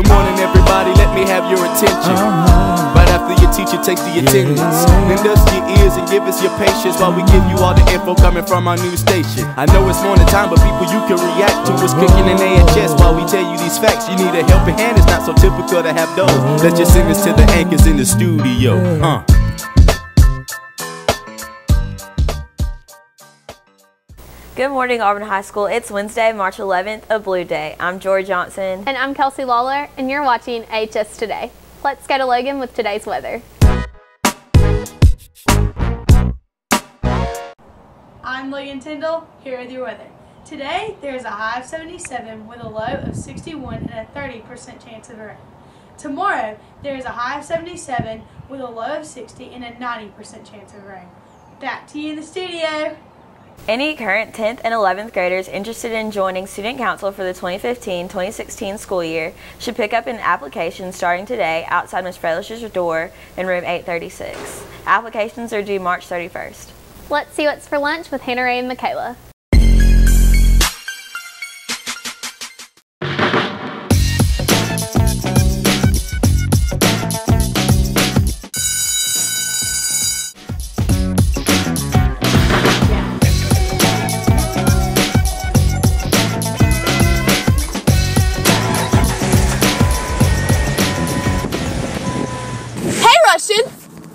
Good morning everybody, let me have your attention. Right after your teacher takes the attendance, then dust your ears and give us your patience while we give you all the info coming from our new station. I know it's morning time, but people you can react to what's cooking in AHS while we tell you these facts. You need a helping hand, it's not so typical to have those. Let's just sing this to the anchors in the studio. Good morning, Auburn High School. It's Wednesday, March 11th, a blue day. I'm Jory Johnson. And I'm Kelsey Lawler, and you're watching AHS Today. Let's go to Logan with today's weather. I'm Logan Tyndall, here with your weather. Today, there is a high of 77 with a low of 61 and a 30% chance of rain. Tomorrow, there is a high of 77 with a low of 60 and a 90% chance of rain. Back to you in the studio. Any current 10th and 11th graders interested in joining Student Council for the 2015-2016 school year should pick up an application starting today outside Ms. Frelish's door in room 836. Applications are due March 31st. Let's see what's for lunch with Hannah Ray and Michaela.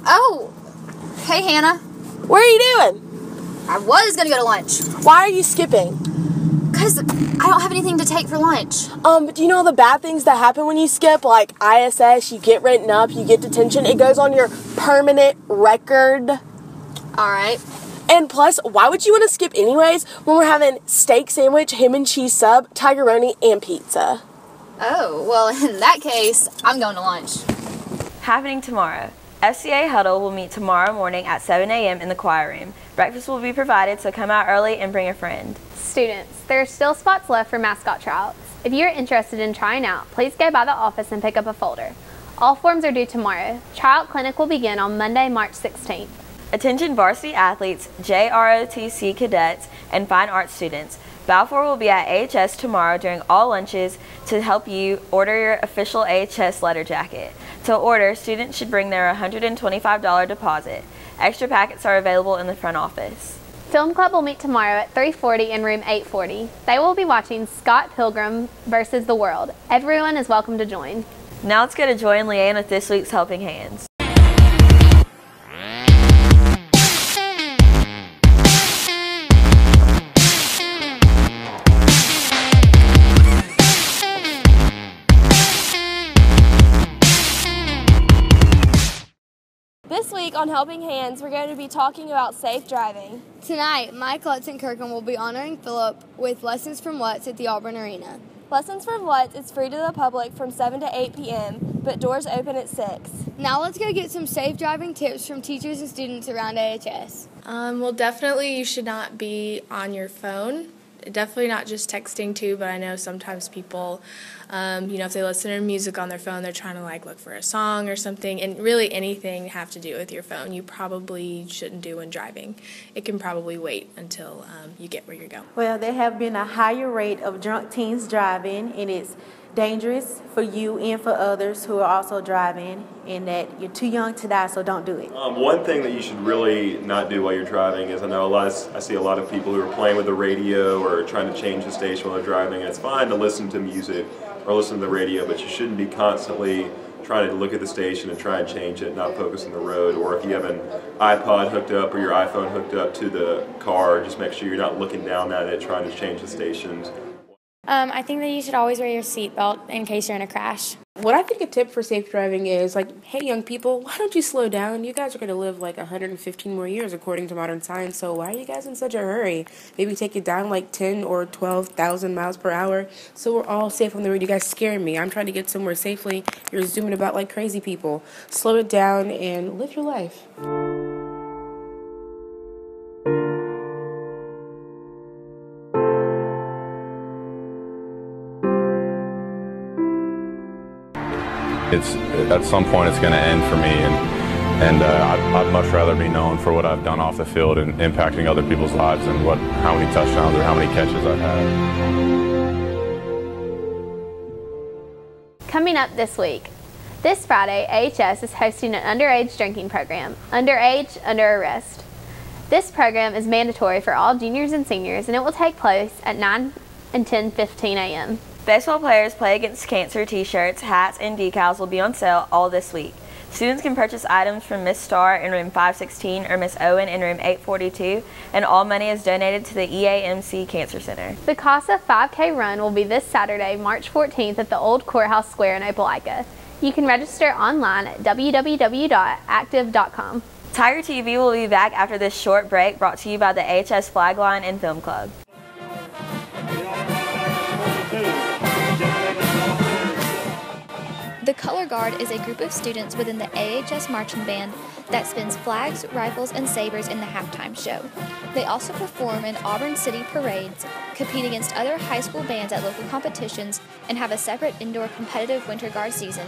Oh, hey Hannah. Where are you doing? I was gonna go to lunch. Why are you skipping? Cause I don't have anything to take for lunch. Do you know the bad things that happen when you skip? Like ISS, you get written up, you get detention. It goes on your permanent record. Alright. And plus, why would you want to skip anyways when we're having steak sandwich, ham and cheese sub, tigeroni, and pizza? Oh, well in that case, I'm going to lunch. Happening tomorrow. FCA Huddle will meet tomorrow morning at 7 a.m. in the choir room. Breakfast will be provided, so come out early and bring a friend. Students, there are still spots left for mascot tryouts. If you're interested in trying out, please go by the office and pick up a folder. All forms are due tomorrow. Tryout clinic will begin on Monday, March 16th. Attention varsity athletes, JROTC cadets, and fine arts students. Balfour will be at AHS tomorrow during all lunches to help you order your official AHS letter jacket. To order, students should bring their $125 deposit. Extra packets are available in the front office. Film Club will meet tomorrow at 3:40 in room 840. They will be watching Scott Pilgrim versus the World. Everyone is welcome to join. Now let's go to Joy and Leanne with this week's Helping Hands. This week on Helping Hands, we're going to be talking about safe driving. Tonight, Mike Lutz and Kirkham will be honoring Philip with Lessons from Lutz at the Auburn Arena. Lessons from Lutz is free to the public from 7 to 8 p.m., but doors open at 6. Now let's go get some safe driving tips from teachers and students around AHS. Well, definitely you should not be on your phone. Definitely not just texting too, but I know sometimes people, if they listen to music on their phone, they're trying to look for a song or something, and really anything have to do with your phone you probably shouldn't do when driving. It can probably wait until you get where you're going. Well, there have been a higher rate of drunk teens driving, and it's dangerous for you and for others who are also driving, and that you're too young to die, so don't do it. One thing that you should really not do while you're driving is I see a lot of people who are playing with the radio or trying to change the station while they're driving. And it's fine to listen to music or listen to the radio, but you shouldn't be constantly trying to look at the station and try and change it, not focus on the road. Or if you have an iPod hooked up or your iPhone hooked up to the car, just make sure you're not looking down at it trying to change the stations. I think that you should always wear your seatbelt in case you're in a crash. What I think a tip for safe driving is, hey young people, why don't you slow down? You guys are going to live 115 more years according to modern science, so why are you guys in such a hurry? Maybe take it down 10 or 12,000 miles per hour so we're all safe on the road. You guys scare me. I'm trying to get somewhere safely. You're zooming about like crazy people. Slow it down and live your life. At some point it's going to end for me, and I'd much rather be known for what I've done off the field and impacting other people's lives than how many touchdowns or how many catches I've had. Coming up this week, this Friday, AHS is hosting an underage drinking program, Underage Under Arrest. This program is mandatory for all juniors and seniors, and it will take place at 9 and 10:15 a.m. Baseball Players Play Against Cancer t-shirts, hats, and decals will be on sale all this week. Students can purchase items from Miss Starr in room 516 or Miss Owen in room 842, and all money is donated to the EAMC Cancer Center. The CASA 5K run will be this Saturday, March 14th at the Old Courthouse Square in Opelika. You can register online at www.active.com. Tiger TV will be back after this short break, brought to you by the AHS Flag Line and Film Club. The Color Guard is a group of students within the AHS Marching Band that spins flags, rifles, and sabers in the halftime show. They also perform in Auburn City parades, compete against other high school bands at local competitions, and have a separate indoor competitive Winter Guard season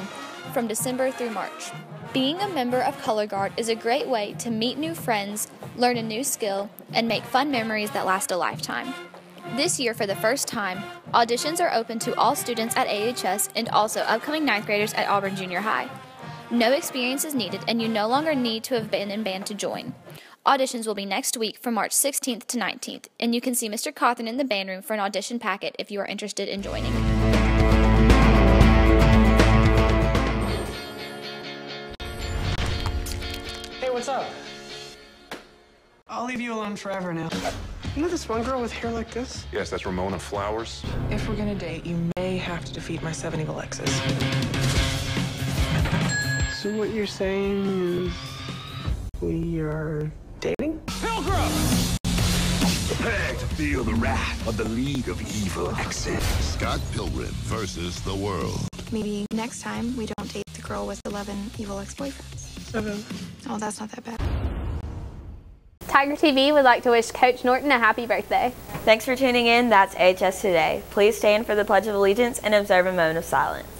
from December through March. Being a member of Color Guard is a great way to meet new friends, learn a new skill, and make fun memories that last a lifetime. This year, for the first time, auditions are open to all students at AHS and also upcoming 9th graders at Auburn Junior High. No experience is needed, and you no longer need to have been in band to join. Auditions will be next week from March 16th to 19th, and you can see Mr. Cawthon in the band room for an audition packet if you are interested in joining. Hey, what's up? I'll leave you alone forever now. You know this one girl with hair like this? Yes, that's Ramona Flowers. If we're gonna date, you may have to defeat my 7 evil exes. So what you're saying is we are dating? Pilgrim! Prepare to feel the wrath of the League of Evil Exes. Scott Pilgrim versus the world. Maybe next time we don't date the girl with 11 evil ex-boyfriends. 7. Oh, that's not that bad. Tiger TV would like to wish Coach Norton a happy birthday. Thanks for tuning in. That's AHS Today. Please stand for the Pledge of Allegiance and observe a moment of silence.